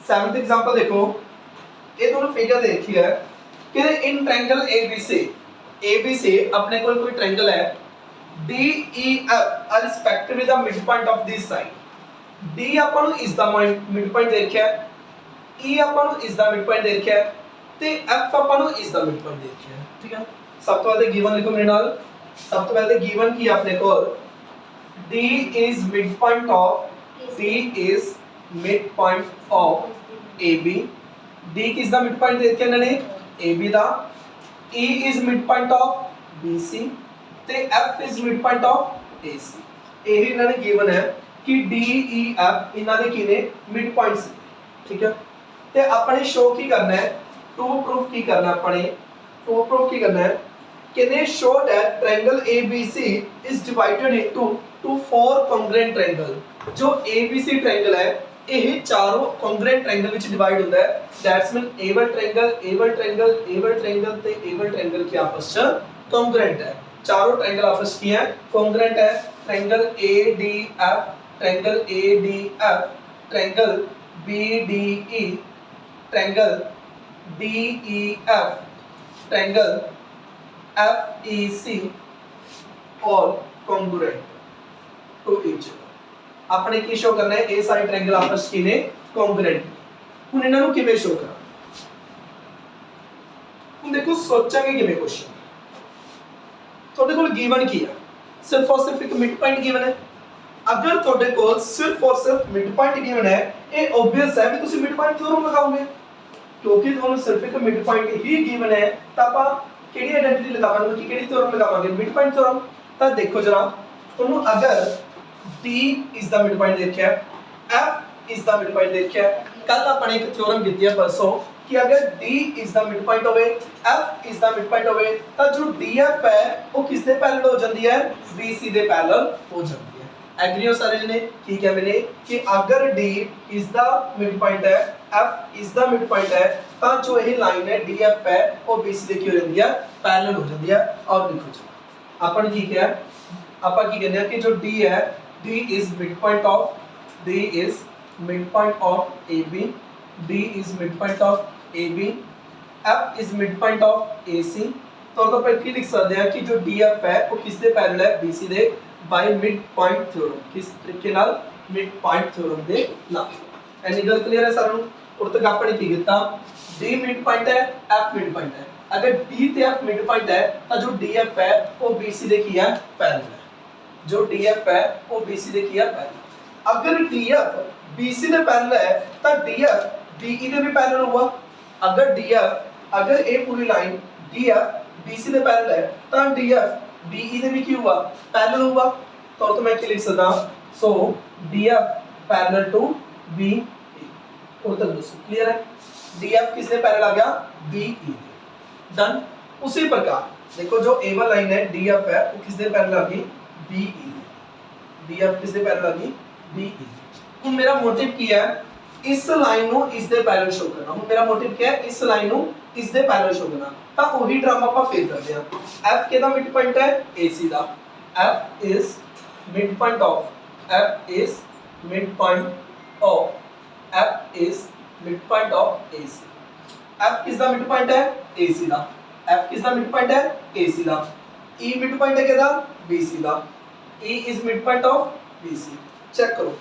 7th example देखो, ये दोनों फिगर देखी है कि इन ट्रायंगल ABC अपने कोई ट्रायंगल है DEF our respective with the mid point of this side. D ਆਪਾਂ ਨੂੰ ਇਸ ਦਾ ਮਿਡ ਪੁਆਇੰਟ ਦੇਖਿਆ ਹੈ, E ਆਪਾਂ ਨੂੰ ਇਸ ਦਾ ਮਿਡ ਪੁਆਇੰਟ ਦੇਖਿਆ ਹੈ ਤੇ F ਆਪਾਂ ਨੂੰ ਇਸ ਦਾ ਮਿਡ ਪੁਆਇੰਟ ਦੇਖਿਆ ਹੈ। ਠੀਕ ਹੈ, ਸਭ ਤੋਂ ਪਹਿਲੇ ਗਿਵਨ ਲਿਖੋ ਮੇਰੇ ਨਾਲ। ਸਭ ਤੋਂ ਪਹਿਲੇ ਗਿਵਨ ਕੀ ਆਪਣੇ ਕੋਲ D is midpoint of AB। D किस दा मिड पॉइंट देखिए इन्होंने AB दा। E is midpoint of BC ਤੇ F is midpoint of AC। ਇਹ ਇਹਨਾਂ ਨੇ ਗਿਵਨ ਹੈ ਕਿ D E F ਇਹਨਾਂ ਦੇ ਕੀ ਨੇ ਮਿਡ ਪੁਆਇੰਟਸ। ਠੀਕ ਹੈ, ਤੇ ਆਪਣੇ ਸ਼ੋ ਕੀ ਕਰਨਾ ਹੈ, ਟੂ ਪ੍ਰੂਫ ਕੀ ਕਰਨਾ ਆਪਣੇ, ਟੂ ਪ੍ਰੂਫ ਕੀ ਕਰਨਾ ਹੈ कि they show that triangle ABC is divided into four congruent triangle। जो ABC triangle है ਇਹ ਚਾਰੋਂ congruent triangle ਵਿੱਚ ਡਿਵਾਈਡ ਹੁੰਦਾ ਹੈ। दैट्स मीन एबल ट्रायंगल ਤੇ एबल ट्रायंगल के आपस में congruent है। चारों ट्रायंगल आपस की है congruent है। Triangle ADF, triangle ADF, triangle BDE, triangle DEF, triangle FEC all congruent to each other। अपने की शो करना है ए सारे ट्रायंगल आपस की ने congruent। ਹੁਣ ਇਹਨਾਂ ਨੂੰ ਕਿਵੇਂ ਸ਼ੋ ਕਰਾਂ, ਹੁਣ ਦੇਖੋ ਸੋਚਾਂਗੇ ਕਿਵੇਂ ਕੁਐਸਚਨ। ਤੁਹਾਡੇ ਕੋਲ ਗਿਵਨ ਕੀ ਹੈ, ਸਿਰਫ ਔਰ ਸਿਰਫ ਇੱਕ ਮਿਡ ਪੁਆਇੰਟ ਗਿਵਨ ਹੈ। ਅਗਰ ਤੁਹਾਡੇ ਕੋਲ ਸਿਰਫ ਔਰ ਸਿਰਫ ਮਿਡ ਪੁਆਇੰਟ ਗਿਵਨ ਹੈ, ਇਹ ਓਬਵੀਅਸ ਹੈ ਵੀ ਤੁਸੀਂ ਮਿਡ ਪੁਆਇੰਟ ਥਿਓਰਮ ਲਗਾਓਗੇ, ਕਿਉਂਕਿ ਤੁਹਾਨੂੰ ਸਿਰਫ ਇੱਕ ਮਿਡ ਪੁਆਇੰਟ ਹੀ ਗਿਵਨ ਹੈ। ਤਾਂ ਆਪਾਂ ਕਿਹੜੀ ਆਇਡੈਂटिटी लगावांगे कि ਕਿਹੜੀ ਥਿਓਰਮ ਲਗਾਵਾਂਗੇ, ਮਿਡ ਪੁਆਇੰਟ ਥਿਓਰਮ। ਤਾਂ ਦੇਖੋ ਜਰਾ, ਤੁਹਾਨੂੰ ਅਗਰ D is the mid point ਦੇਖਿਆ, F is the mid point ਦੇਖਿਆ, ਕੱਲ ਆਪਾਂ ਨੇ ਇੱਕ ਥਿਓਰਮ ਕੀਤੀ ਹੈ ਪਰਸੋਂ ਕਿ ਅਗਰ D is the mid point ਹੋਵੇ, F is the mid point ਹੋਵੇ, ਤਾਂ ਜੋ DF ਹੈ ਉਹ ਕਿਸ ਦੇ ਪੈਰਲਲ ਹੋ ਜਾਂਦੀ ਹੈ, BC ਦੇ ਪੈਰਲਲ ਹੋ ਜਾਂਦੀ ਹੈ। ਐਗਰੀ ਹੋ ਸਾਰੇ ਜਣੇ? ਕੀ ਕਹਿੰਦੇ ਨੇ ਕਿ ਅਗਰ D is the mid point ਹੈ, F is the mid point ਹੈ, ਤਾਂ ਜੋ ਇਹ ਲਾਈਨ ਹੈ DF ਹੈ ਉਹ BC ਦੇ ਕੀ ਹੋ ਜਾਂਦੀ ਹੈ, ਪੈਰਲਲ ਹੋ ਜਾਂਦੀ ਹੈ। ਔਰ ਲਿਖੋ ਜੀ ਆਪਾਂ ਨੇ ਕੀ ਕਿਹਾ, ਆਪਾਂ ਕੀ ਕਹਿੰਦੇ ਆ ਕਿ ਜੋ D ਹੈ, D is midpoint of AB, D is midpoint of AB, F is midpoint of AC। तो ਆਪਾਂ ਕੀ ਲਿਖ ਸਕਦੇ ਹਾਂ ਕਿ ਜੋ DF ਹੈ ਉਹ ਕਿਸ ਦੇ ਪੈਰਲਲ ਹੈ, BC ਦੇ ਬਾਈ ਮਿਡ ਪੁਆਇੰਟ ਥਿਓਰਮ। ਕਿਸ ਤਰੀਕੇ ਨਾਲ, ਮਿਡ ਪੁਆਇੰਟ ਥਿਓਰਮ ਦੇ ਨਾਲ। ਐਨੀ ਗੱਲ ਕਲੀਅਰ ਹੈ ਸਾਰਿਆਂ ਨੂੰ? ਉਰ ਤੱਕ ਆਪਾਂ ਨੇ ਕੀ ਕੀਤਾ, D ਮਿਡ ਪੁਆਇੰਟ ਹੈ, F ਮਿਡ ਪੁਆਇੰਟ ਹੈ। अगर D ਤੇ F ਮਿਡ ਪੁਆਇੰਟ ਹੈ ਤਾਂ ਜੋ DF ਹੈ ਉਹ BC ਦੇ ਕੀ ਹੈ, ਪੈਰਲਲ ਹੈ। जो DF है वो BC ਦੇ ਕੀ ਹੈ, ਪੈਰਲਲ। अगर DF BC ਦੇ ਪੈਰਲਲ ਹੈ ਤਾਂ DF DE ਦੇ ਵੀ ਪੈਰਲਲ ਹੋਊਗਾ। अगर ਇਹ ਪੂਰੀ ਲਾਈਨ DF BC ਦੇ ਪੈਰਲਲ ਹੈ ਤਾਂ DF DE ਦੇ ਵੀ ਕੀ ਹੋਊਗਾ, ਪੈਰਲਲ ਹੋਊਗਾ। तो मैं ਕੀ ਲਿਖ ਸਕਦਾ, सो DF पैरेलल टू BE। और तक दोस्तों क्लियर है, DF किसने पैरेलल आ गया, BE। डन। उसी प्रकार देखो जो A1 लाइन है DF है वो किसने पैरेलल आ गई, BE। DF किसने पैरेलल आ गई, BE। ਹੁਣ ਮੇਰਾ ਮੋਟਿਵ ਕੀ ਹੈ, ਇਸ ਲਾਈਨ ਨੂੰ ਇਸ ਦੇ ਪੈਰਲਲ ਸ਼ੋ ਕਰਨਾ। ਹੁਣ ਮੇਰਾ ਮੋਟਿਵ ਕੀ ਹੈ, ਇਸ ਲਾਈਨ ਨੂੰ ਇਸ ਦੇ ਪੈਰਲਲ ਸ਼ੋ ਕਰਨਾ। ਤਾਂ ਉਹੀ ਡਰਾਮਾ ਆਪਾਂ ਫੇਰ ਕਰਦੇ ਹਾਂ। F ਕਿਹਦਾ ਮਿਡ ਪੁਆਇੰਟ ਹੈ, AC the. F is midpoint of F is midpoint of AC। F किस दा मिड पॉइंट है, AC दा। F किस दा मिड पॉइंट है, AC दा। E मिड पॉइंट है किहदा, BC दा। E is midpoint of BC। Check करो,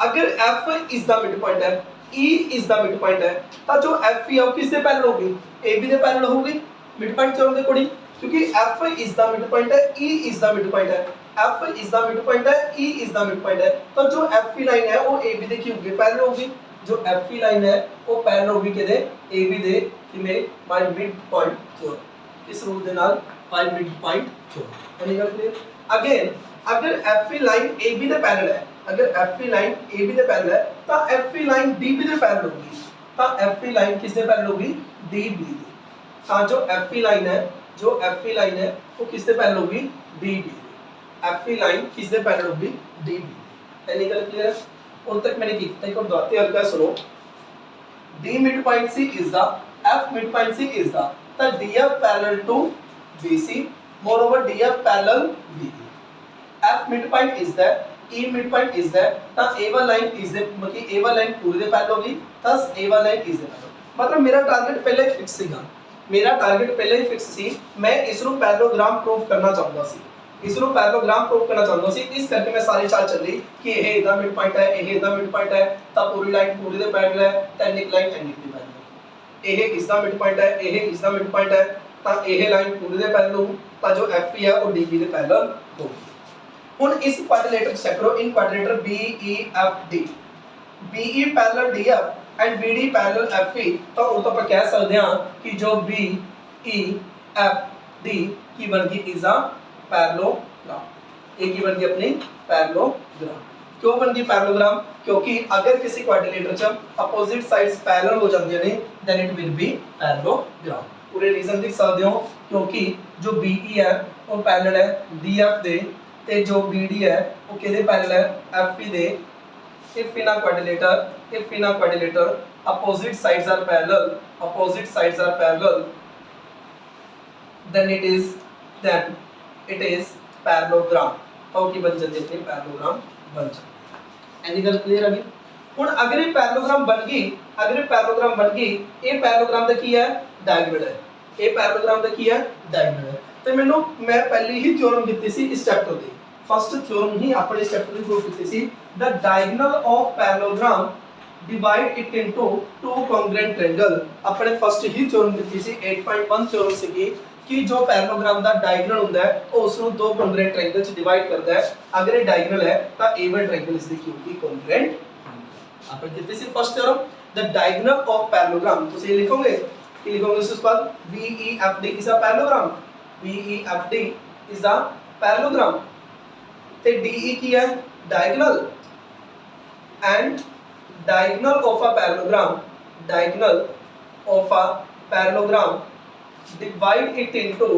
अगर F is दा मिड पॉइंट है, E is दा मिड पॉइंट है, तो जो FE है वो किससे पैरेलल होगी, AB दे पैरेलल होगी मिड पॉइंट थ्योरम दे अकॉर्डिंग। क्योंकि F is दा मिड पॉइंट है, E is दा मिड पॉइंट है, F is दा मिड पॉइंट है, E is दा मिड पॉइंट है, तो जो FE लाइन है वो AB दे की होगी, पैरेलल होगी। जो FE लाइन है वो पैरेलल होगी किदे, AB दे किने, बाय मिड पॉइंट थ्योरम। इस रूल दे नाल bye mid point theorem. Any गल क्लियर? अगेन अगर FE लाइन AB दे पैरेलल है, अगर FE लाइन AB दे पैरेलल है तो FE लाइन DB दे पैरेलल होगी। तो FE लाइन किससे पैरेलल होगी, DB दे। हाँ जो FE लाइन है, जो FE लाइन है वो किससे पैरेलल होगी, DB दे। FE लाइन किससे पैरेलल होगी, DB दे। एनी गल क्लियर है? उन तक मैंने किया एक और दोहराते हल्का सुनो। D mid point C is the F mid point C is the DF parallel to BC, moreover DF parallel BE। F mid point is the E mid point is that ता A1 लाइन इज द मतलब A1 line पूरी दे parallel होगी thus A1 line is the parallel मतलब मेरा target पहले ही fix ਸੀਗਾ मेरा target पहले ही फिक्स ਸੀ मैं इस ਨੂੰ पैरेललोग्राम प्रूव करना चाਹੁੰਦਾ ਸੀ इस ਨੂੰ पैरेललोग्राम प्रूव करना चाਹੁੰਦਾ ਸੀ इस करके मैं सारी चाल ਚੱਲ ਰਹੀ कि ਇਹ ਇਹਦਾ ਮਿਡ ਪੁਆਇੰਟ ਹੈ ਇਹ ਇਹਦਾ ਮਿਡ ਪੁਆਇੰਟ ਹੈ ਤਾਂ ਪੂਰੀ ਲਾਈਨ ਪੂਰੀ ਦੇ ਪੈरेलल ਹੈ ਤਾਂ ਨਿਕ ਲਾਈਨ ਐਂਡ ਦੀ ਪੈरेलल ਇਹ ਇਸ ਦਾ ਮਿਡ ਪੁਆਇੰਟ ਹੈ ਇਹ ਇਸ ਦਾ ਮਿਡ ਪੁਆਇੰਟ ਹੈ ਤਾਂ ਇਹ ਲਾਈਨ ਪੂਰੀ ਦੇ ਪੈरेलल ਤਾਂ ਜੋ FP ਹੈ ਉਹ DB ਦੇ ਪੈरेलल ਹੋਗੀ ਹੁਣ ਇਸ ਕੁਆਡਰੀਲੇਟਰ ਚੈੱਕ ਕਰੋ ਇਨ ਕੁਆਡਰੀਲੇਟਰ BEFD BE parallel DF and BD parallel FP तो वो तो अपन कह सकते हैं कि जो BEFD की बन गई इज अ पैरेललोग्राम ये की बन गई अपनी पैरेललोग्राम क्यों बन गई पैरेललोग्राम क्योंकि अगर किसी क्वाड्रिलेटर च अपोजिट साइड्स पैरेलल हो जाती ने then it will be parallelogram पूरे रीजन लिख सकते हो क्योंकि जो BE है वो पैरेलल है DF दे ते जो BD है वो किहदे पैरेलल है FP they if in a quadrilateral opposite sides are parallel then it is parallelogram तो की बन जाती है पैरेललोग्राम बन जाती है गल क्लियर आ गई हुन अगर ये पैरेललोग्राम बन गई ये पैरेललोग्राम दा की है डायगोनल है ये पैरेललोग्राम दा की है डायगोनल है ते मैं पहले ही थ्योरम कीती सी इस चैप्टर दी फर्स्ट थ्योरम ही अपने चैप्टर में प्रूव कीती see the diagonal of parallelogram divide it into two congruent triangle अपने फर्स्ट ही थ्योरम कीती सी 8.1 थ्योरम सी कि जो पैरेललोग्राम दा डायगोनल हुंदा है वो उसनु दो कॉन्ग्रुएंट ट्रायंगल च डिवाइड करता है अगर ये डायगोनल है तो A1 ट्रायंगल इज द क्यूबी कॉन्ग्रुएंट अपने कीती सी first theorem the diagonal of parallelogram तो ये लिखोगे कि लिखोगे इस पर BEFD is a parallelogram BEFD is a parallelogram ते DE की है diagonal and diagonal of a parallelogram divide it into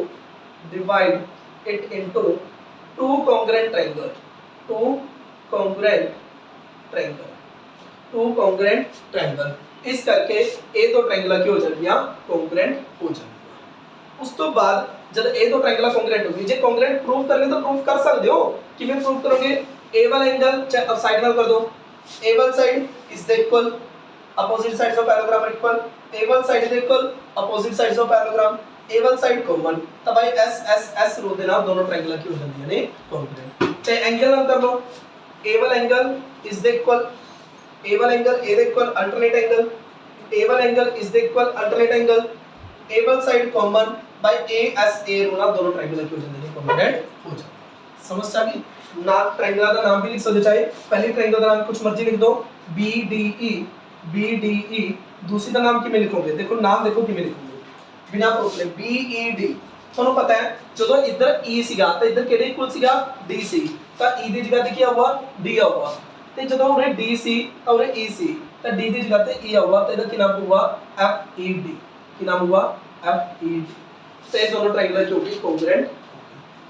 two congruent triangle इस करके ये दो ट्रायंगल की हो जाएंगे कॉन्ग्रुएंट हो जाएंगे उस तो बाद जब ये दो ट्रायंगल कॉन्ग्रुएंट होगी जे कॉन्ग्रुएंट प्रूव करने तो प्रूव कर सकते हो किवें प्रूव करोगे A1 एंगल साइड नाल कर दो A1 side is the equal opposite sides of parallelogram are equal A1 side is equal opposite sides of parallelogram A1 side common तो भाई S रो दे नाल दोनों ट्रायंगल की हो जाती है ने कॉन्ग्रुएंट चाहे एंगल नाल कर लो A1 angle is the equal A1 angle A the equal alternate angle A1 angle is the equal alternate angle A1 side common by A रो नाल दोनों ट्रायंगल की हो जाती है कॉन्ग्रुएंट हो जाती है समझ आ गई ना ट्रायंगल का नाम भी लिख सकते चाहे पहले ट्रायंगल का नाम कुछ मर्जी लिख दो BDE दूसरी का नाम किमें लिखोगे देखो नाम देखो किमें लिखोगे बिना प्रूफ ले BED ਤੁਹਾਨੂੰ ਪਤਾ ਹੈ ਜਦੋਂ ਇੱਧਰ E ਸੀਗਾ ਤਾਂ ਇੱਧਰ ਕਿਹੜੇ ਇਕੁਅਲ ਸੀਗਾ D ਸੀ ਤਾਂ E ਦੀ ਜਗ੍ਹਾ ਤੇ ਕੀ ਆਊਗਾ D ਆਊਗਾ ਤੇ ਜਦੋਂ ਉਰੇ D ਸੀ ਤਾਂ ਉਰੇ E ਸੀ ਤਾਂ D ਦੀ ਜਗ੍ਹਾ ਤੇ E ਆਊਗਾ ਤਾਂ ਇਹਦਾ ਕੀ ਨਾਮ ਹੋਊਗਾ FED ਕੀ ਨਾਮ ਹੋਊਗਾ FED ਤੇ ਇਹ ਦੋਨੋਂ ਟ੍ਰਾਇੰਗਲ ਜੋ ਕਿ ਕੌਂਗਰੂਐਂਟ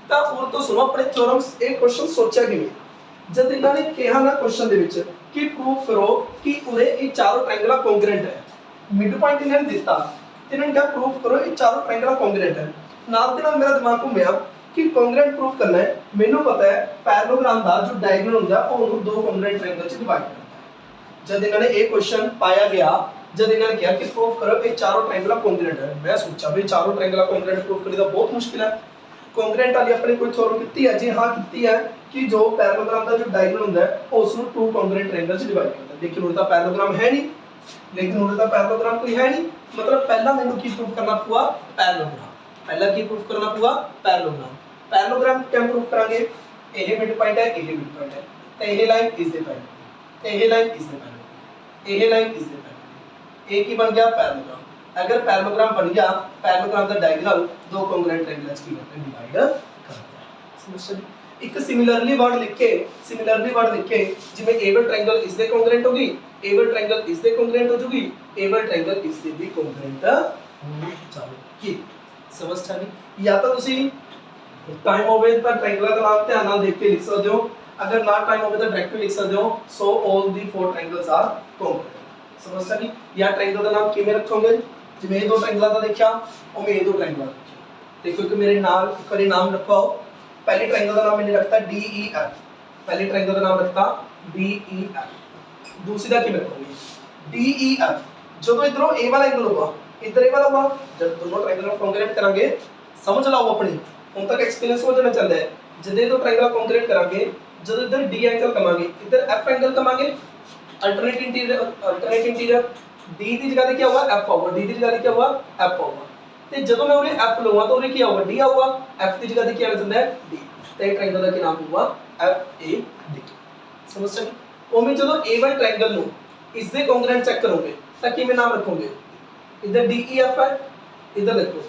ਤਾਂ ਹੁਣ ਤੋਂ ਸੁਣੋ ਆਪਣੇ ਥਿਓਰਮਸ ਇਹ ਕੁਐਸਚਨ ਸੋਚਿਆ ਕਿਵੇਂ ਜਦ ਇਹਨਾਂ ਨੇ ਕਿਹਾ ਨਾ ਕੁਐਸਚਨ ਦੇ ਵਿੱਚ ਕਿ ਪ੍ਰੂਫ ਕਰੋ ਕਿ ਉਰੇ ਇਹ ਚਾਰੋਂ ਟ੍ਰਾਇੰਗਲ ਕੌਂਗਰੂਐਂਟ ਹੈ ਮਿਡ ਪੁਆਇੰਟ ਇਹਨਾਂ ਨੇ ਦਿੱਤਾ ਤੇ ਇਹਨਾਂ ਨੇ ਕਿਹਾ ਪ੍ਰੂਫ ਕਰੋ ਇਹ ਚਾਰੋਂ ਟ੍ਰਾਇੰਗਲ ਕੌਂਗਰੂਐਂਟ ਹੈ ਨਾਲ ਦੇ ਨਾਲ ਮੇਰਾ ਦਿਮਾਗ ਘੁੰਮਿਆ ਕਿ ਕੌਂਗਰੂਐਂਟ ਪ੍ਰੂਫ ਕਰਨਾ ਹੈ ਮੈਨੂੰ ਪਤਾ ਹੈ ਪੈਰਲੋਗ੍ਰਾਮ ਦਾ ਜੋ ਡਾਇਗੋਨਲ ਹੁੰਦਾ ਉਹ ਉਹਨੂੰ ਦੋ ਕੌਂਗਰੂਐਂਟ ਟ੍ਰਾਇੰਗਲ ਚ ਡਿਵਾਈਡ ਕਰਦਾ ਹੈ ਜਦ ਇਹਨਾਂ ਨੇ ਇਹ ਕੁਐਸਚਨ ਪਾਇਆ ਗਿਆ जब इन्होंने किया कि प्रूफ करो ये चारों ट्रायंगल कॉन्ग्रुएंट है मैं सोचा भाई चारों ट्रायंगल कॉन्ग्रुएंट प्रूफ करने का बहुत मुश्किल है कॉन्ग्रुएंट वाली अपने कोई थ्योरम कितनी है जी हां कितनी है कि जो पैरेललोग्राम का जो डायगोनल होता है वो उसको टू कॉन्ग्रुएंट ट्रायंगल से डिवाइड करता है लेकिन उनका पैरेललोग्राम है नहीं कोई है नहीं मतलब पहला मैंने की प्रूफ करना पड़ा पैरेललोग्राम पहला की प्रूफ करना पड़ा पैरेललोग्राम क्या प्रूफ करेंगे ये मिड पॉइंट है तो ये लाइन इज द पैरेलल तो ये लाइन इज द पैरेलल एक ही बन गया पैरेललोग्राम अगर पैरेललोग्राम बन गया पैरेललोग्राम का डायगोनल दो कॉन्ग्रुएंट ट्रायंगल्स की डिवाइड करता है समझ एक सिमिलरली वर्ड लिख के जिਵੇਂ A1 ट्रायंगल इस दे कॉन्ग्रुएंट होगी A1 ट्रायंगल इस दे कॉन्ग्रुएंट हो जाएगी A1 ट्रायंगल इस दे भी कॉन्ग्रुएंट हो जाएगी समझ आ गई या तो ਤੁਸੀਂ टाइम होवे ਤਾਂ ट्रायंगल ਦਾ ਨਾਮ ਧਿਆਨ ਨਾਲ ਦੇਖ ਕੇ ਲਿਖ ਸਕਦੇ ਹੋ अगर ना टाइम होवे ਤਾਂ डायरेक्ट लिख सकते हो so all the four triangles are congruent समझ आ गई या ट्रायंगल का नाम किਵੇਂ रखोगे जिਵੇਂ ਇਹ ਦੋ ट्रायंगल ਦਾ ਦੇਖਿਆ ਉਵੇਂ ਇਹ ਦੋ ट्रायंगल देखो कि मेरे नाम करी नाम रखवाओ पहले ट्रायंगल का नाम मैंने रखता DEF पहले ट्रायंगल का नाम रखता DEF दूसरी का किवें रखोगे DEF जो तो इधरों ए वाला एंगल होगा इधर ए वाला होगा जब दोनों ट्रायंगल को कॉन्ग्रुएंट करांगे समझ लाओ अपनी ਹੁਣ तक एक्सपीरियंस हो जाना चाहता है जदे तो ट्रायंगल कॉन्ग्रुएंट करांगे जब इधर D एंगल कमांगे इधर F एंगल कमांगे अल्टरनेट इंटीरियर D ਦੀ ਜਗ੍ਹਾ ਤੇ ਕੀ ਹੋਊਗਾ F ਆਊਗਾ D ਦੀ ਜਗ੍ਹਾ ਤੇ ਕੀ ਹੋਊਗਾ F ਆਊਗਾ ਤੇ ਜਦੋਂ ਮੈਂ ਉਰੇ F ਲਵਾਂ ਤਾਂ ਉਰੇ ਕੀ ਆਊਗਾ D ਆਊਗਾ F ਦੀ ਜਗ੍ਹਾ ਤੇ ਕੀ ਆ ਜਾਂਦਾ ਹੈ D ਤੇ ਟ੍ਰਾਇੰਗਲ ਦਾ ਕੀ ਨਾਮ ਹੋਊਗਾ FAD ਸਮਝ ਸਕਦੇ ਉਵੇਂ ਜਦੋਂ A1 ਟ੍ਰਾਇੰਗਲ ਨੂੰ ਇਸ ਦੇ ਕੰਗਰੂਐਂਟ ਚੈੱਕ ਕਰੋਗੇ ਤਾਂ ਕਿਵੇਂ ਨਾਮ ਰੱਖੋਗੇ इधर DEF है इधर लिखो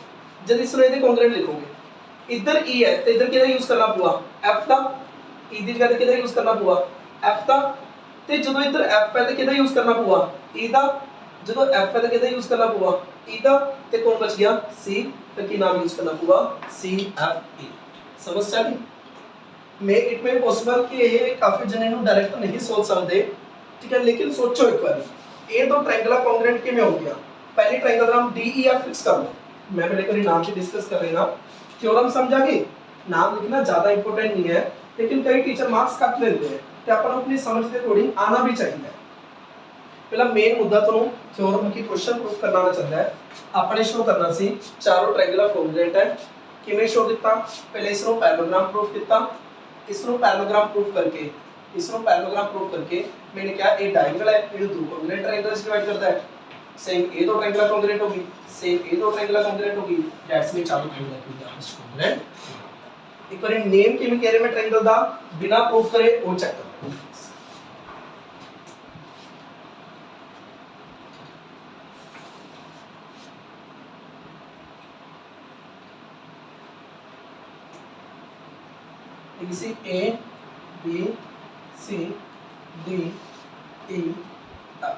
जब इस तरह कंग्रेंट लिखोगे इधर E है तो इधर किधर यूज करना पड़ा F का E ਦੀ ਜਗ੍ਹਾ ਤੇ ਕਿਹਦਾ यूज करना पड़ा F ਦਾ ਤੇ ਜਦੋਂ ਇਧਰ F ਹੈ ਤੇ ਕਿਹਦਾ यूज करना पड़ा E ਦਾ ਜਦੋਂ F है तो ਕਿਹਦਾ यूज करना पड़ा E ਦਾ ਤੇ ਕੌਣ ਬਚ ਗਿਆ C ਤੇ ਕੀ ਨਾਮ यूज करना पड़ा CFE समझ आ गई मैं इट में पॉसिबल कि ये काफी जने ਨੂੰ डायरेक्ट नहीं सोच सकते ठीक है लेकिन सोचो एक बार ये दो ट्रायंगल कांग्रुएंट किਵੇਂ हो गया पहले ट्रायंगल नाम DEF फिक्स कर लो मैं पहले कोई नाम से डिस्कस कर लेना थ्योरम समझा के नाम लिखना ज्यादा इंपॉर्टेंट नहीं है लेकिन कई टीचर मार्क्स कट लेते हैं कि अपन अपनी समझ के अकॉर्डिंग आना भी चाहिए पहला मेन मुद्दा ਤੁਹਾਨੂੰ थ्योरम की क्वेश्चन प्रूफ करना चाहता है आपने शो करना सी चारों ट्रायंगल कांग्रुएंट है किਵੇਂ शो ਕੀਤਾ पहले इसको पैरेललोग्राम प्रूफ ਕੀਤਾ इसको पैरेललोग्राम प्रूफ करके मैंने क्या ये डायगोनल है ये दो कांग्रुएंट ट्रायंगल्स डिवाइड करता है सेम ए दो ट्रायंगल कांग्रुएंट होगी सेम ए दो ट्रायंगल कांग्रुएंट होगी दैट्स मीन चारों ट्रायंगल की आपस कांग्रुएंट एक बार नेम किਵੇਂ कह रहे मैं ट्रायंगल दा बिना प्रूफ करे वो चेक करो इसी A B C D E F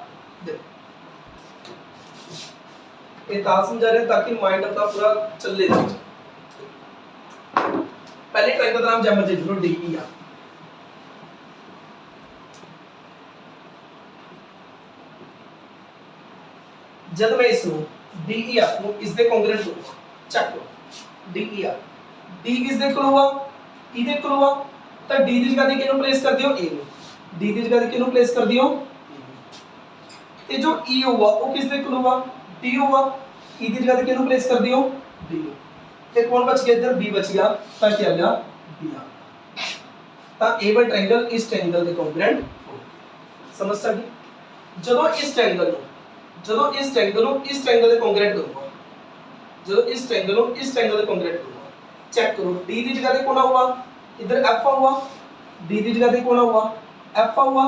ये ताल समझा रहे हैं ताकि माइंड अपना पूरा चल ले पहले ट्रायंगल का नाम जब देख लो DEF जब मैं इसको DEF को इस दे कांग्रुएंट लूंगा चेक करो DEF D किस दे करूंगा E ਦੇ ਕਰੂਗਾ ਤਾਂ D ਦੀ ਜਗ੍ਹਾ ਤੇ ਕਿਹਨੂੰ ਪਲੇਸ ਕਰ ਦਿਓ A ਨੂੰ D ਦੀ ਜਗ੍ਹਾ ਤੇ ਕਿਹਨੂੰ ਪਲੇਸ ਕਰ ਦਿਓ ਤੇ ਜੋ E ਹੋਊਗਾ ਉਹ ਕਿਸ ਦੇ ਕਰੂਗਾ D ਹੋਊਗਾ E ਦੀ ਜਗ੍ਹਾ ਤੇ ਕਿਹਨੂੰ ਪਲੇਸ ਕਰ ਦਿਓ D ਨੂੰ ਤੇ ਕੌਣ ਬਚ ਗਿਆ ਇੱਧਰ B ਬਚ ਗਿਆ ਤਾਂ ਕੀ ਆ ਗਿਆ B ਆ ਤਾਂ A1 ਟ੍ਰਾਇੰਗਲ ਇਸ ਟ੍ਰਾਇੰਗਲ ਦੇ ਕੰਗਰੂਐਂਟ ਹੋ ਸਮਝ ਸਕਦੇ ਜਦੋਂ ਇਸ ਟ੍ਰਾਇੰਗਲ ਨੂੰ ਇਸ ਟ੍ਰਾਇੰਗਲ ਦੇ ਕੰਗਰੂਐਂਟ ਕਰੂਗਾ ਜਦੋਂ ਇਸ ਟ੍ਰਾਇੰਗਲ ਨੂੰ ਇਸ ਟ੍ਰਾਇੰਗਲ ਦੇ ਕੰਗਰੂਐਂਟ ਕਰੂਗਾ चेक करो D ਦੀ ਜਗ੍ਹਾ ਤੇ ਕੌਣ ਆਊਗਾ इधर F ਆਊਗਾ D ਦੀ ਜਗ੍ਹਾ ਤੇ ਕੌਣ ਆਊਗਾ F ਆਊਗਾ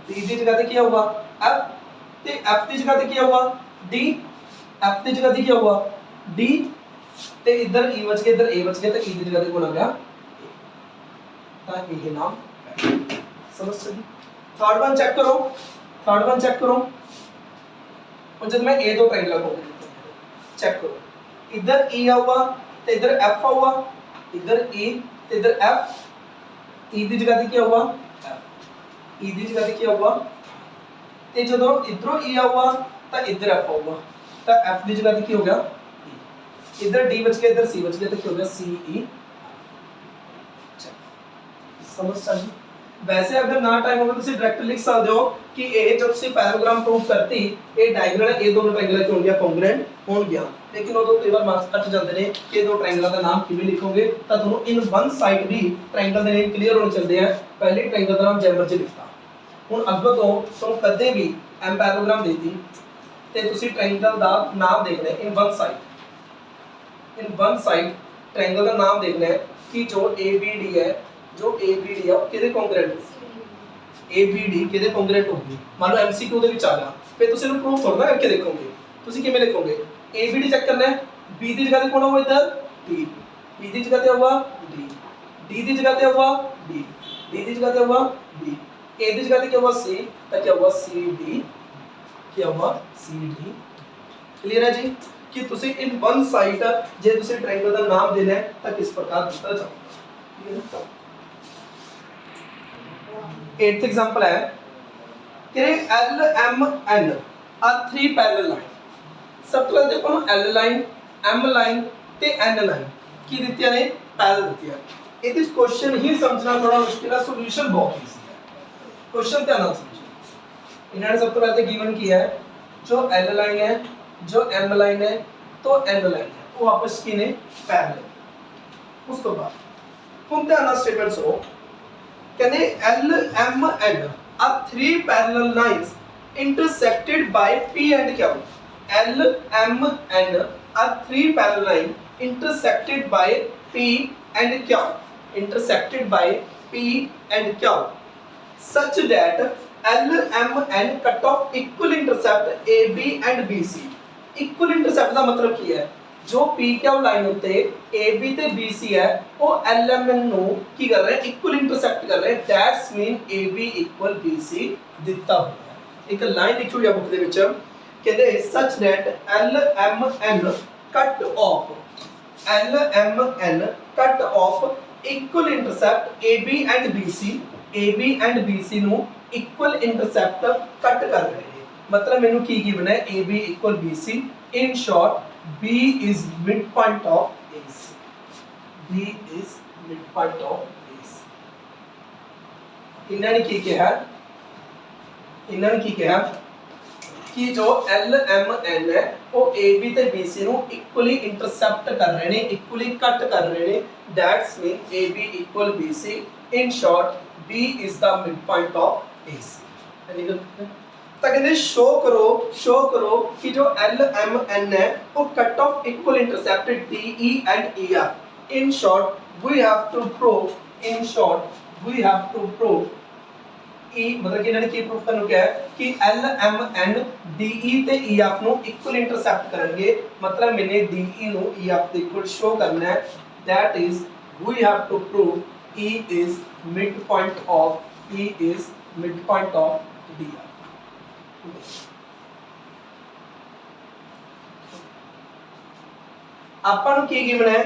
D ਦੀ ਜਗ੍ਹਾ ਤੇ ਕੀ ਆਊਗਾ F ਤੇ F ਦੀ ਜਗ੍ਹਾ ਤੇ ਕੀ ਆਊਗਾ D F ਦੀ ਜਗ੍ਹਾ ਤੇ ਕੀ ਆਊਗਾ D ਤੇ इधर E ਬਚ ਗਿਆ इधर A ਬਚ ਗਿਆ ਤਾਂ E ਦੀ ਜਗ੍ਹਾ ਤੇ ਕੌਣ ਆ ਗਿਆ ਤਾਂ ਇਹ ਨਾਮ ਸਮਝ ਸਕਦੇ थर्ड वन चेक करो और जब मैं A दो ट्रायंगल को चेक करो इधर E आऊगा ਤੇ इधर F ਆਊਗਾ इधर E ਤੇ इधर F E ਦੀ ਜਗ੍ਹਾ ਤੇ ਕੀ ਆਊਗਾ F E ਦੀ ਜਗ੍ਹਾ ਤੇ ਕੀ ਆਊਗਾ ਤੇ ਜਦੋਂ ਇਧਰੋਂ E ਆਊਗਾ ਤਾਂ इधर F ਆਊਗਾ ਤਾਂ F ਦੀ ਜਗ੍ਹਾ ਤੇ ਕੀ ਹੋ ਗਿਆ E इधर D ਬਚ ਗਿਆ इधर C ਬਚ ਗਿਆ ਤਾਂ ਕੀ ਹੋ ਗਿਆ CE ਸਮਝ ਸਕਦੇ वैसे अगर ना टाइम होगा तो ਤੁਸੀਂ डायरेक्ट लिख सकते हो कि ਇਹ जब से पैराग्राम प्रूफ करती ਇਹ डायगोनल ਇਹ ਦੋਨੋਂ ट्रायंगल ਕਿਉਂ ਗਿਆ ਕੰਗਰੂਐਂਟ ਹੋਣ ਗਿਆ लेकिन ਉਦੋਂ ਕਈ ਵਾਰ ਮਾਰਕਸ ਕੱਟ ਜਾਂਦੇ ਨੇ ਕਿ ਇਹ ਦੋ ਟ੍ਰਾਇੰਗਲਾਂ ਦਾ ਨਾਮ ਕਿਵੇਂ ਲਿਖੋਗੇ ਤਾਂ ਤੁਹਾਨੂੰ ਇਨ ਵਨ ਸਾਈਡ ਵੀ ਟ੍ਰਾਇੰਗਲ ਦੇ ਨੇਮ ਕਲੀਅਰ ਹੋਣੇ ਚਾਹੀਦੇ ਆ ਪਹਿਲੇ ਟ੍ਰਾਇੰਗਲ ਦਾ ਨਾਮ ਜੈਮਰ ਚ ਲਿਖਤਾ ਹੁਣ ਅੱਗੇ ਤੋਂ ਤੁਹਾਨੂੰ ਕਦੇ ਵੀ ਐਮ ਪੈਰਾਗ੍ਰਾਮ ਦੇਤੀ ਤੇ ਤੁਸੀਂ ਟ੍ਰਾਇੰਗਲ ਦਾ ਨਾਮ ਦੇਖਣਾ ਇਨ ਵਨ ਸਾਈਡ ट्रायंगल ਦਾ ਨਾਮ ਦੇਖਣਾ ਹੈ ਕਿ ਜੋ ABD ਹੈ जो ABD है ਕਿਹਦੇ ਕੰਗਰੂਐਂਟ ABD ਕਿਹਦੇ ਕੰਗਰੂਐਂਟ ਹੋਊਗੀ ਮੰਨ ਲਓ MCQ ਦੇ ਵਿੱਚ ਆ ਗਿਆ ਫਿਰ ਤੁਸੀਂ ਇਹਨੂੰ ਪ੍ਰੂਫ ਥੋੜਾ ਕਰਕੇ ਦੇਖੋਗੇ ਤੁਸੀਂ ਕਿਵੇਂ ਲਿਖੋਗੇ ABD ਚੈੱਕ ਕਰਨਾ ਹੈ B ਦੀ ਜਗ੍ਹਾ ਤੇ ਕੌਣ ਹੋਊਗਾ ਇੱਧਰ B B ਦੀ ਜਗ੍ਹਾ ਤੇ ਹੋਊਗਾ D D ਦੀ ਜਗ੍ਹਾ ਤੇ ਹੋਊਗਾ B D ਦੀ ਜਗ੍ਹਾ ਤੇ ਹੋਊਗਾ B A ਦੀ ਜਗ੍ਹਾ ਤੇ ਕੀ ਹੋਊਗਾ C ਤਾਂ ਕੀ ਹੋਊਗਾ CD ਕੀ ਹੋਊਗਾ CD क्लियर है जी कि ਤੁਸੀਂ ਇਨ ਵਨ ਸਾਈਡ ਜੇ ਤੁਸੀਂ ਟ੍ਰਾਇੰਗਲ ਦਾ ਨਾਮ ਦੇਣਾ ਹੈ ਤਾਂ ਕਿਸ ਪ੍ਰਕਾਰ ਦਿੱਤਾ ਜਾਊਗਾ 8th एग्जांपल है कि L M N are three parallel line सब तो देखो L लाइन M लाइन ते N लाइन की ਦਿੱਤੀਆਂ ਨੇ ਪੈਰਲਲ ਦਿੱਤੀਆਂ ये क्वेश्चन ही समझना थोड़ा मुश्किल है, सॉल्यूशन बहुत इजी है। क्वेश्चन ध्यान नाल समझो। इन्होंने सब तो पहले गिवन किया है जो एल लाइन है, जो एम लाइन है, तो एन लाइन है, वो आपस की ने पैरेलल। उस तो बाद हम ध्यान नाल स्टेटमेंट्स हो कहते L M N are three parallel lines intersected by P and Q. L, M, N are three parallel lines intersected by P and Q. Intersected by P and Q. Such that L, M, N cut off equal intercept AB and BC. Equal intercept का मतलब क्या है? जो P Q line उत्ते AB ते BC है, वो L, M, N no की कर रहे हैं? Equal intercept कर रहे हैं. That's mean AB equal BC दिता हुआ है. एक लाइन लिखी हुई है बुक दे विच कहते such that L M N cut off L M N cut off equal intercept A B and B C नु इक्वल इंटरसेप्ट कट कर रहे हैं। मतलब मैनू की गिवन है A B equal B C. In short B is mid point of A C. B is mid point of A C. इन्होंने की कहा इन्होंने की कहा कि जो एल एम एन है वो ए बी ते बी सी नु इक्वली इंटरसेप्ट कर रहे हैं, इक्वली कट कर रहे हैं। That's mean A B equal B C. In short B is the mid point of A C. तो कहते शो करो कि जो एल एम एन है वो cut off equal intercept D E and E F. In short we have to prove E मतलब कि इन्होंने की प्रूफ करना क्या है कि L M N D E ते E F नु इक्वल इंटरसेप्ट करेंगे। मतलब मैंने D E नु E F के इक्वल शो करना है। That is we have to prove E is mid point of D F। ਆਪਾਂ ਨੂੰ ਕੀ ਗਿਵਨ ਹੈ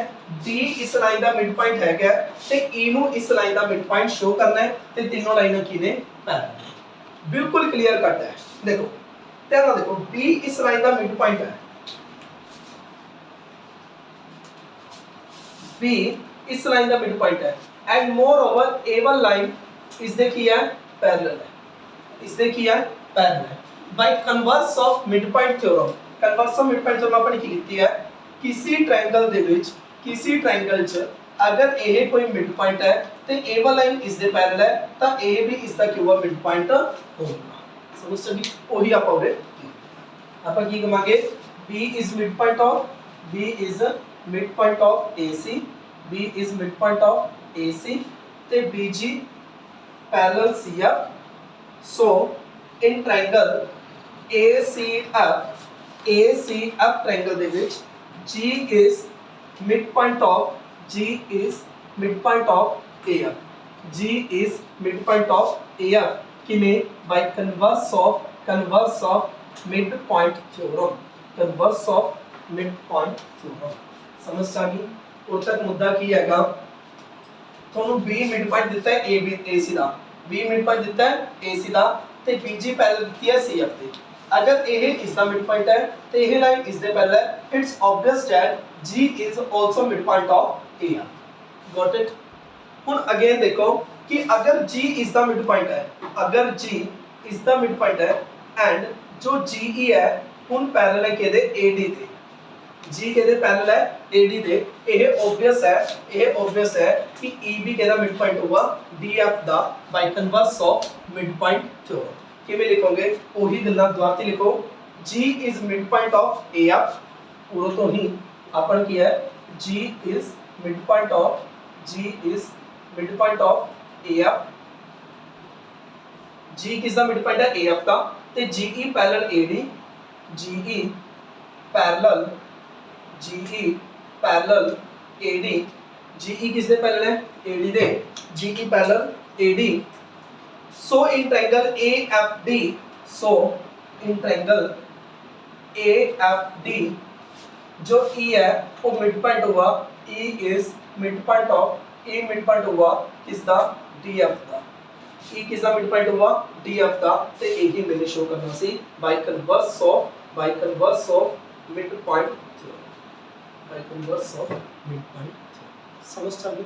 D ਇਸ ਲਾਈਨ ਦਾ ਮਿਡ ਪੁਆਇੰਟ ਹੈਗਾ ਤੇ E ਨੂੰ ਇਸ ਲਾਈਨ ਦਾ ਮਿਡ ਪੁਆਇੰਟ ਸ਼ੋ ਕਰਨਾ ਹੈ ਤੇ ਤਿੰਨੋਂ ਲਾਈਨਾਂ ਕੀ ਨੇ ਪੈਰਲਲ। ਬਿਲਕੁਲ ਕਲੀਅਰ ਕੱਟ ਹੈ। ਦੇਖੋ ਧਿਆਨ ਨਾਲ ਦੇਖੋ B ਇਸ ਲਾਈਨ ਦਾ ਮਿਡ ਪੁਆਇੰਟ ਹੈ, B ਇਸ ਲਾਈਨ ਦਾ ਮਿਡ ਪੁਆਇੰਟ ਹੈ and more over A1 line ਇਸ ਦੇ ਕੀ ਹੈ ਪੈਰਲਲ ਹੈ, ਇਸ ਦੇ ਕੀ ਹੈ ਪੈਰਲਲ ਹੈ। By converse of mid point theorem, converse of mid point theorem ਆਪਾਂ ਨੇ ਕੀ ਕੀਤੀ ਹੈ किसी ट्रायंगल दे विच किसी ट्रायंगल च अगर ए कोई मिड पॉइंट है तो ए वाला लाइन इस दे पैरेलल है तो ए भी इसका क्या हुआ मिड पॉइंट होगा। समझ चली वही आप उरे आप की कमांगे B is mid point of AC, B is mid point of AC ते BG parallel CF। So in triangle ACF triangle they which G is midpoint of AF। G is midpoint of AF किमें by converse of midpoint theorem। समझ आ गई। उस तक मुद्दा की हैगा ਤੁਹਾਨੂੰ B ਮਿਡ ਪੁਆਇੰਟ ਦਿੱਤਾ ਹੈ AB AC ਦਾ, B ਮਿਡ ਪੁਆਇੰਟ ਦਿੱਤਾ ਹੈ AC ਦਾ ਤੇ BG ਪੈਰਲਲ ਦਿੱਤੀ ਹੈ CF ਤੇ। अगर ये इसका मिड पॉइंट है तो ये लाइन इस दे पैरेलल है। It's obvious that G is also mid point of AF। Got it. हुन अगेन देखो कि अगर G is the mid point है, अगर G is the mid point है एंड जो GE है हुन पैरेलल है केदे AD ते, G केदे पैरेलल है AD दे। ये ऑब्वियस है कि EB केदा मिड पॉइंट होगा DF दा bye converse of mid point theorem. किਵੇਂ लिखोगे वही गल्ला द्वारा लिखो G is mid point of AF। पूरा तो ही अपन की है G is mid point of AF। G किसका मिड पॉइंट है AF का ते GE parallel AD, GE parallel AD, GE किससे पैरेलल है AD they, GE parallel AD। So in triangle AFD, जो E है वो मिड पॉइंट हुआ, E इज मिड पॉइंट हुआ किसका DF का। E किसका मिड पॉइंट हुआ DF का ते यही मैंने शो करना सी by converse of mid point theorem. समझ आ गई।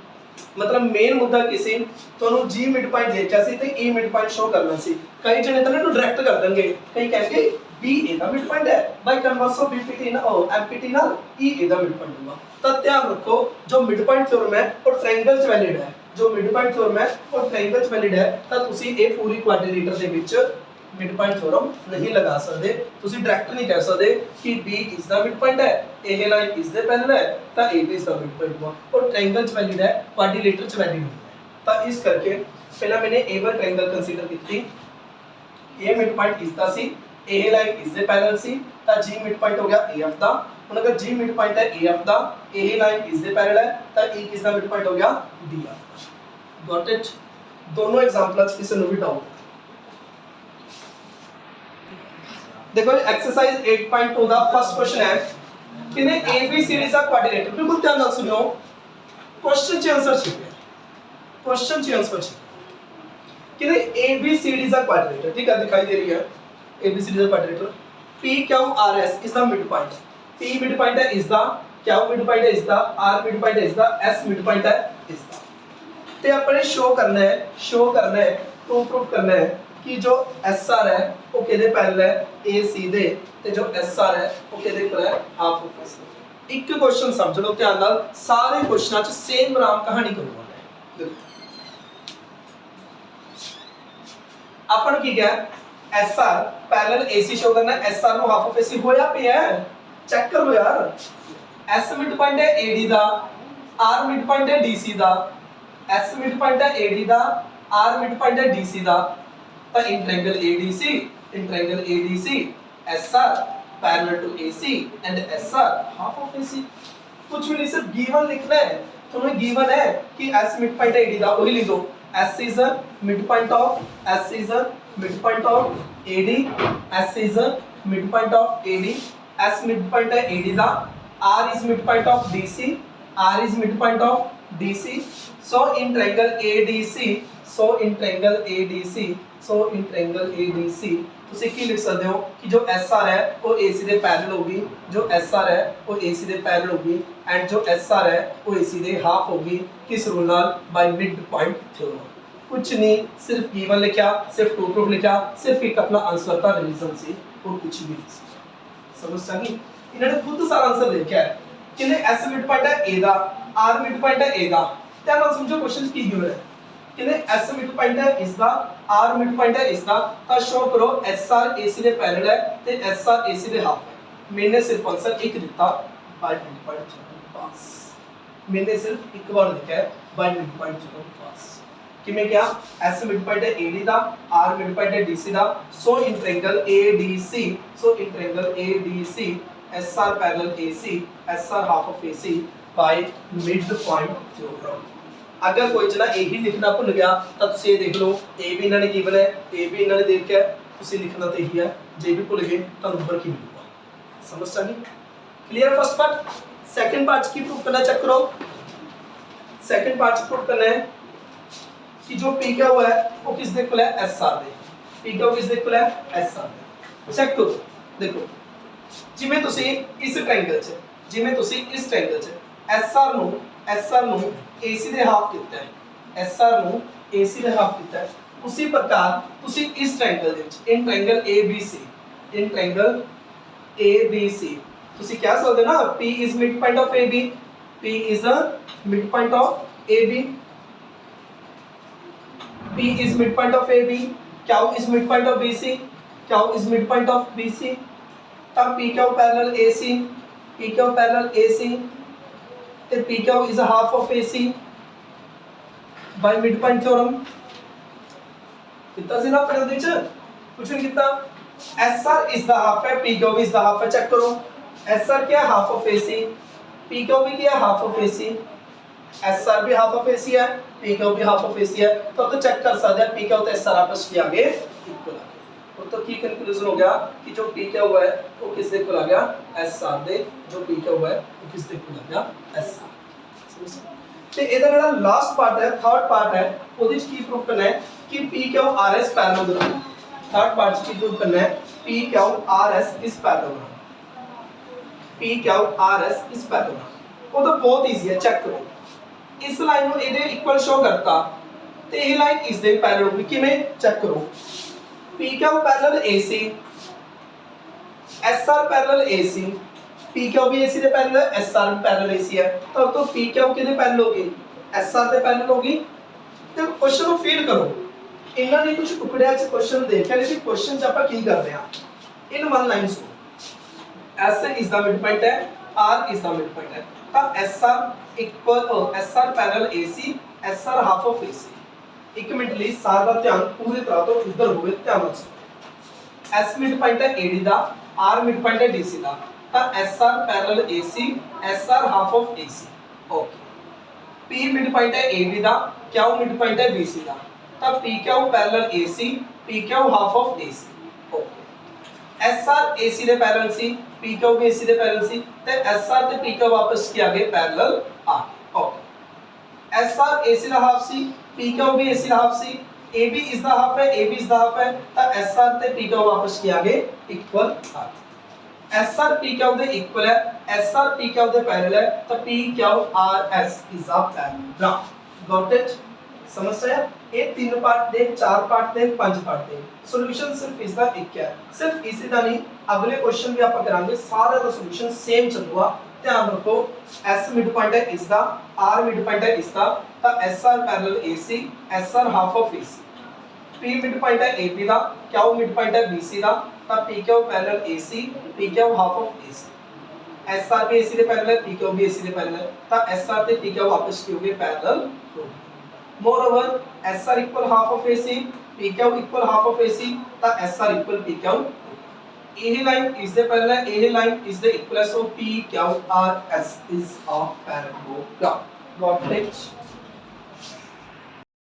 मतलब मेन मुद्दा की सी ਤੁਹਾਨੂੰ G ਮਿਡ ਪੁਆਇੰਟ ਦੇਖਿਆ ਸੀ ਤੇ E ਮਿਡ ਪੁਆਇੰਟ ਸ਼ੋ ਕਰਨਾ ਸੀ ਕਈ ਜਣੇ ਤਾਂ ਇਹਨੂੰ ਡਾਇਰੈਕਟ ਕਰ ਦੇਣਗੇ ਕਈ ਕਹਿਣਗੇ B A the mid point ਹੈ ਬਾਈ ਕਨਵਰਸ ਆਫ BPT ਨਾਲ MPT ਨਾਲ E A the mid point ਹੋਊਗਾ ਤਾਂ ਧਿਆਨ ਰੱਖੋ ਜੋ ਮਿਡ ਪੁਆਇੰਟ ਥਿਓਰਮ ਹੈ ਉਹ ਟ੍ਰਾਇੰਗਲ 'ਚ ਵੈਲਿਡ ਹੈ ਜੋ ਮਿਡ ਪੁਆਇੰਟ ਥਿਓਰਮ ਹੈ ਉਹ ਟ੍ਰਾਇੰਗਲ 'ਚ ਵੈਲਿਡ ਹੈ ਤਾਂ ਤੁਸੀਂ ਇਹ ਪੂਰੀ ਕੁਆਡਰੀਲੇਟਰ ਦੇ ਵਿੱਚ मिड पॉइंट थ्योरम नहीं लगा सकते ਤੁਸੀਂ डायरेक्ट नहीं कह सकते कि B is the mid point है A line is the parallel है तो A B is the mid point हुआ और ट्रायंगल च वैलिड है क्वाड्रिलेटरल च वैलिड नहीं है तो इस करके पहला मैंने A1 ट्रायंगल कंसीडर की थी A mid point is the C A line is the parallel C तो G मिड पॉइंट हो गया AF दा ਹੁਣ अगर G मिड पॉइंट है AF दा A line is the parallel है तो E किस दा मिड पॉइंट हो गया DF गॉट इट दोनों एग्जांपल्स किसी ने भी डाउट देखो एक्सरसाइज 8.2 ਦਾ फर्स्ट क्वेश्चन है किने ABCD ਦਾ क्वाड्रिलेटरल बिल्कुल ध्यान ਨਾਲ सुनियो क्वेश्चन च आंसर छुपे क्वेश्चन च आंसर छुपे किने ABCD ਦਾ क्वाड्रिलेटरल ठीक है दिखाई दे रही है ABCD ਦਾ quadrilateral PQRS is the mid point P mid point है is the Q mid point है is the R mid point है is the S mid point है इज द ते अपने शो करना है प्रूफ करना है कि जो SR है वो किहदे पैरेलल है AC दे ते जो SR है वो किहदे कोल है हाफ ऑफ S एक क्वेश्चन समझ लो ध्यान नाल सारे क्वेश्चनां च सेम राम कहानी करूंगा मैं देखो अपन की क्या SR पैरेलल AC शो करना है SR नु हाफ ऑफ AC होया पे है चेक कर लो यार S मिड पॉइंट है AD दा R मिड पॉइंट है DC दा S मिड पॉइंट है AD दा R मिड पॉइंट है DC दा तो in triangle ADC SR parallel to AC and SR half of AC कुछ भी नहीं सिर्फ गिवन लिखना है तुम्हें गिवन है कि S मिड पॉइंट है AD दा वही लिख दो S is a mid point of AD S is a mid point of AD S mid point है AD दा R is mid point of DC R is mid point of DC so in triangle ADC ਤੁਸੀਂ ਕੀ ਲਿਖ ਸਕਦੇ ਹੋ ਕਿ ਜੋ SR ਹੈ ਉਹ AC ਦੇ ਪੈਰਲਲ ਹੋਗੀ ਜੋ SR ਹੈ ਉਹ AC ਦੇ ਪੈਰਲਲ ਹੋਗੀ ਐਂਡ ਜੋ SR ਹੈ ਉਹ AC ਦੇ ਹਾਫ ਹੋਗੀ ਕਿਸ ਰੂਲ ਨਾਲ ਬਾਈ ਮਿਡ ਪੁਆਇੰਟ ਥਿਓਰਮ ਕੁਝ ਨਹੀਂ ਸਿਰਫ गिवन ਲਿਖਿਆ ਸਿਰਫ ਟੂ ਪ੍ਰੂਫ ਲਿਖਿਆ ਸਿਰਫ ਇੱਕ ਆਪਣਾ ਆਨਸਰ ਦਾ ਰੀਜ਼ਨ ਸੀ ਹੋਰ ਕੁਝ ਵੀ ਨਹੀਂ ਸਮਝ ਆ ਗਈ ਇਹਨਾਂ ਨੇ ਖੁਦ ਸਾਰਾ ਆਨਸਰ ਲਿਖਿਆ ਹੈ ਕਿਨੇ S ਮਿਡ ਪੁਆਇੰਟ ਹੈ A the R mid point ਹੈ A ਦਾ ਧਿਆਨ ਨਾਲ ਸਮਝੋ ਕੁਐਸਚਨ ਕੀ ਗਿਵਨ ਹੈ किने S मिड पॉइंट है इसका R मिड पॉइंट है इसका ता शो करो SR AC दे पैरेलल है ते SR AC दे हाफ है मैंने सिर्फ आंसर एक दिता बाय मिड पॉइंट पास मैंने सिर्फ एक बार लिखा है बाय मिड पॉइंट पास कि मैं क्या S मिड पॉइंट है AD दा R मिड पॉइंट है DC दा so in triangle ADC SR parallel AC SR half of AC by mid point theorem अगर कोई जना यही लिखना भूल गया तो तुम देख लो ए भी इन्होंने गिवन है ए भी इन्होंने देखा है तुम लिखना तो यही है जे भी भूल गए तो नंबर की मिलेगा समझ आ गई clear first part second part की प्रूफ करना चेक करो सेकंड पार्ट प्रूफ करना है कि जो पी क्या हुआ है वो किस दे कोल है SR दे पी क्या किस दे कोल है SR दे चेक करो देखो जिवें तुसी इस ट्रायंगल च SR नु AC दे हाफ कितना है SR नु AC दे हाफ कितना है उसी प्रकार तुसी इस triangle they which in triangle ABC तुसी कह सकदे ना P is mid point of AB P is a mid point of AB P is mid point of AB Q is mid point of BC Q is mid point of BC तब PQ parallel AC ਤੇ PQ is a half of AC by midpoint theorem कितना ਸੀ ਨਾ ਆਪਣੇ ਉਹਦੇ ਚ ਕੁਝ ਨਹੀਂ ਕੀਤਾ SR is the half है PQ is the half है चेक करो SR क्या है half of AC PQ भी क्या है half of AC SR भी half of AC है PQ भी half of AC है तो चेक कर सकते हैं PQ तो SR आपस में आगे इक्वल आ गए तो की कंक्लूजन हो गया कि जो PQ हुआ है वो किस दे इक्वल आ गया SR दे जो PQ हुआ है वो किस दे इक्वल आ गया SR ਤੇ ਇਹਦਾ ਜਿਹੜਾ ਲਾਸਟ ਪਾਰਟ ਹੈ ਥਰਡ ਪਾਰਟ ਹੈ ਉਹਦੇ ਵਿੱਚ ਕੀ ਪ੍ਰੂਫ ਕਰਨਾ ਹੈ ਕਿ PQRS ਪੈਰਲਲੋਗ੍ਰਾਮ थर्ड पार्ट की प्रूव करना है PQRS is parallelogram PQRS is parallelogram वो तो बहुत इजी है चेक करो इस लाइन ਨੂੰ ਇਹਦੇ ਇਕੁਅਲ ਸ਼ੋ ਕਰਤਾ ਤੇ ਇਹ ਲਾਈਨ ਇਸ ਦੇ ਪੈਰਲਲ ਹੋਊਗੀ ਕਿਵੇਂ ਚੈੱਕ ਕਰੋ P Q parallel A C S R parallel AC P Q भी AC ਦੇ ਪੈਰਲਲ एस आर भी पैरेलल AC है तो पी क्यू ਕਿਹਦੇ ਪੈਰਲਲ ਹੋਗੀ एस आर ਦੇ ਪੈਰਲਲ ਹੋਗੀ ਤੇ ਕੁਐਸਚਨ ਨੂੰ ਫੀਲ ਕਰੋ ਇਹਨਾਂ ਨੇ ਕੁਝ ਟੁਕੜਿਆਂ 'ਚ ਕੁਐਸਚਨ ਦੇਖਿਆ ਨੇ ਕਿ ਕੁਐਸਚਨ 'ਚ ਆਪਾਂ ਕੀ ਕਰਦੇ ਆ in one line so S is the midpoint है R is the midpoint है ਤਾਂ SR equal SR parallel AC SR half of AC ਇੱਕ ਮਿੰਟ ਲਈ ਸਾਰਾ ਦਾ ਧਿਆਨ ਪੂਰੀ ਤਰ੍ਹਾਂ ਤੋਂ ਇੱਧਰ ਹੋਵੇ ਧਿਆਨ ਨਾਲ S midpoint ਹੈ AD ਦਾ R midpoint ਹੈ DC ਦਾ ਤਾਂ SR parallel AC SR half of AC okay P midpoint ਹੈ AB ਦਾ Q midpoint ਹੈ BC ਦਾ ਤਾਂ PQ parallel AC PQ half of AC okay SR AC ਦੇ ਪੈਰਲਲ ਸੀ PQ ਵੀ AC ਦੇ parallel ਸੀ ਤੇ SR ਤੇ PQ ਵਾਪਸ ਕੀ ਆ ਗਏ ਪੈਰਲਲ ਆ ਗਏ ਓਕੇ SR AC ਦਾ ਹਾਫ ਸੀ PQ ਵੀ AC ਦਾ ਹਾਫ ਸੀ AB ਇਸ ਦਾ ਹਾਫ ਹੈ AB ਇਸ ਦਾ ਹਾਫ ਹੈ ਤਾਂ SR ਤੇ PQ ਵਾਪਸ ਕੀ ਆ ਗਏ ਇਕੁਅਲ ਆ ਗਏ SR PQ ਦੇ ਇਕੁਅਲ ਹੈ SR PQ ਦੇ ਪੈਰਲਲ ਹੈ ਤਾਂ PQ RS is a parallel got it समझ आया ये तीन पार्ट दे चार पार्ट दे पांच पार्ट दे सॉल्यूशन सिर्फ इसका एक है सिर्फ इसी का नहीं अगले क्वेश्चन भी आपा करांगे सारा का सॉल्यूशन सेम चलूगा ध्यान रखो S मिड पॉइंट है इसका R मिड पॉइंट है इसका तो SR parallel AC SR half of AC P mid point है AB दा Q मिड पॉइंट है BC दा तो PQ parallel AC PQ half of AC SR भी AC दे पैरेलल PQ भी AC दे पैरेलल तो SR ते PQ वापस की होगे parallel moreover SR equal half of AC PQ equal half of AC ਤਾਂ SR equal PQ ਇਹ ਲਾਈਨ ਇਸ ਦੇ ਪੈਰਲਲ ਇਹ ਲਾਈਨ ਇਸ ਦੇ equal so PQRS is a parallelogram got it